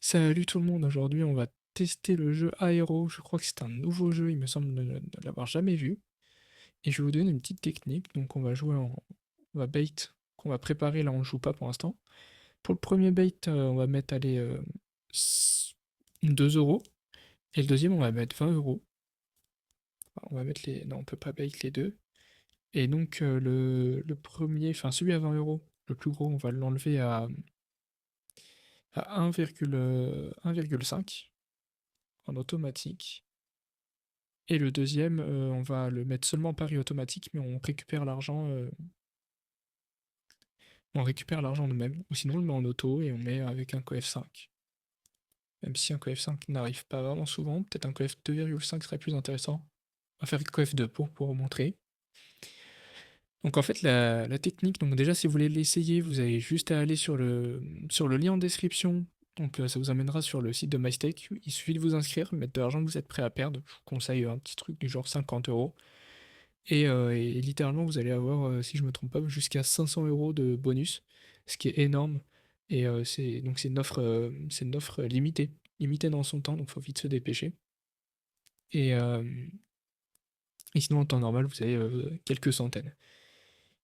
Salut tout le monde, aujourd'hui on va tester le jeu Aero, je crois que c'est un nouveau jeu, il me semble ne l'avoir jamais vu. Et je vais vous donner une petite technique, donc on va bait, qu'on va préparer, là on ne joue pas pour l'instant. Pour le premier bait, on va mettre, allez, 2 euros, et le deuxième on va mettre 20 euros. Enfin, on va mettre les... Non, on peut pas bait les deux. Et donc le premier, enfin celui à 20 euros, le plus gros, on va l'enlever à 1,5 en automatique. Et le deuxième, on va le mettre seulement en pari automatique, mais on récupère l'argent nous-mêmes. Ou sinon on le met en auto et on met avec un coef 5. Même si un coef 5 n'arrive pas vraiment souvent, peut-être un coef 2,5 serait plus intéressant. On va faire coef 2 pour vous montrer. Donc en fait la technique, donc déjà si vous voulez l'essayer, vous avez juste à aller sur le lien en description. Donc ça vous amènera sur le site de MyStake. Il suffit de vous inscrire, mettre de l'argent que vous êtes prêt à perdre. Je vous conseille un petit truc du genre 50 euros. Et littéralement, vous allez avoir, si je me trompe pas, jusqu'à 500 euros de bonus, ce qui est énorme. Et c'est une offre limitée, limitée dans son temps, donc faut vite se dépêcher. Et, euh, et sinon, en temps normal, vous avez quelques centaines.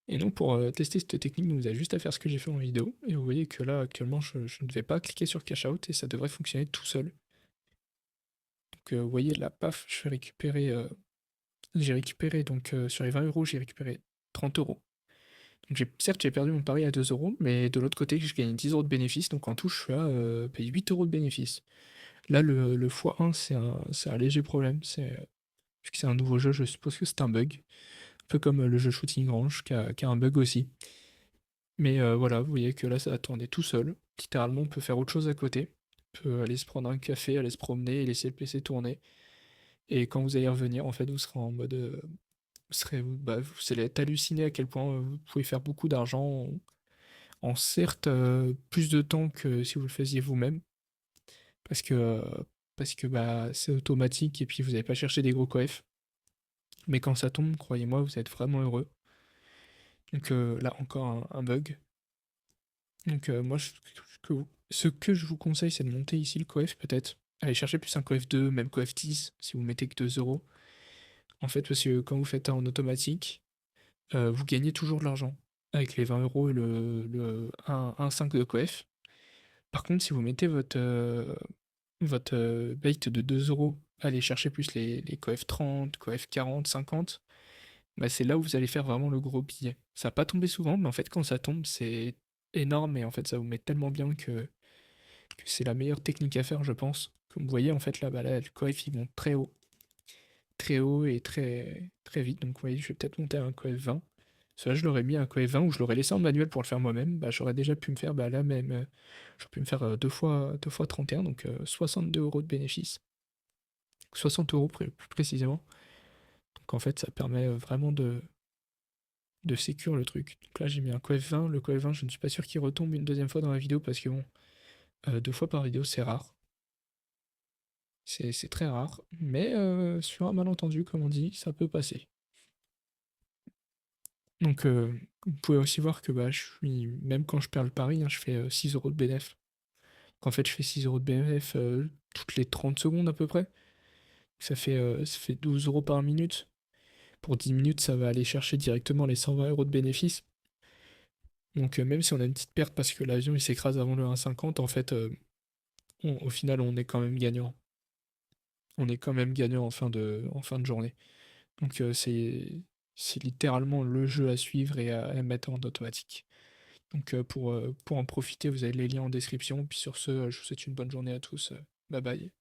Et donc, pour tester cette technique, vous avez juste à faire ce que j'ai fait en vidéo. Et vous voyez que là, actuellement, je ne vais pas cliquer sur Cash Out et ça devrait fonctionner tout seul. Donc, vous voyez là, paf, j'ai récupéré, donc sur les 20 euros, j'ai récupéré 30 euros. Donc certes, j'ai perdu mon pari à 2 euros, mais de l'autre côté, je gagne 10 euros de bénéfice, donc en tout, je suis à payer 8 euros de bénéfice. Là, le x1, c'est un léger problème, puisque c'est un nouveau jeu, je suppose que c'est un bug. Un peu comme le jeu Shooting Range, qui a un bug aussi. Mais voilà, vous voyez que là, ça a tourné tout seul. Littéralement, on peut faire autre chose à côté. On peut aller se prendre un café, aller se promener et laisser le PC tourner. Et quand vous allez revenir, en fait, vous serez en mode... vous allez être halluciné à quel point vous pouvez faire beaucoup d'argent en certes plus de temps que si vous le faisiez vous-même, parce que, euh, parce que bah, c'est automatique et puis vous n'avez pas cherché des gros coefs. Mais quand ça tombe, croyez-moi, vous êtes vraiment heureux. Donc là, encore un bug. Donc moi, ce que je vous conseille, c'est de monter ici le coef peut-être. Allez chercher plus un coef 2, même coef 10, si vous mettez que 2 euros. En fait, parce que quand vous faites ça en automatique, vous gagnez toujours de l'argent avec les 20 euros et le 1,5 de coef. Par contre, si vous mettez votre bait de 2 euros, allez chercher plus les coef 30, coef 40, 50, bah c'est là où vous allez faire vraiment le gros billet. Ça va pas tomber souvent, mais en fait, quand ça tombe, c'est énorme et en fait, ça vous met tellement bien que c'est la meilleure technique à faire, je pense. Comme vous voyez, en fait, là, bah là le coef, il monte très haut et très vite. Donc, vous voyez, je vais peut-être monter à un coef 20. Cela, je l'aurais mis à un coef 20 ou je l'aurais laissé en manuel pour le faire moi-même. Bah, j'aurais déjà pu me faire, bah là même, j'aurais pu me faire deux fois 31, donc 62 euros de bénéfice. 60 euros plus précisément. Donc en fait, ça permet vraiment de sécure le truc. Donc là, j'ai mis un coef 20. Le coef 20, je ne suis pas sûr qu'il retombe une deuxième fois dans la vidéo parce que bon, 2 fois par vidéo, c'est rare. C'est très rare. Mais sur un malentendu, comme on dit, ça peut passer. Donc vous pouvez aussi voir que bah, même quand je perds le pari, hein, je fais 6 euros de bénéf. En fait, je fais 6 euros de BMF toutes les 30 secondes à peu près. Ça fait 12 euros par minute. Pour 10 minutes, ça va aller chercher directement les 120 euros de bénéfice. Donc même si on a une petite perte parce que l'avion il s'écrase avant le 1,50, en fait, au final, on est quand même gagnant. On est quand même gagnant en fin de journée. Donc c'est littéralement le jeu à suivre et à mettre en automatique. Donc pour en profiter, vous avez les liens en description. Puis sur ce, je vous souhaite une bonne journée à tous. Bye bye.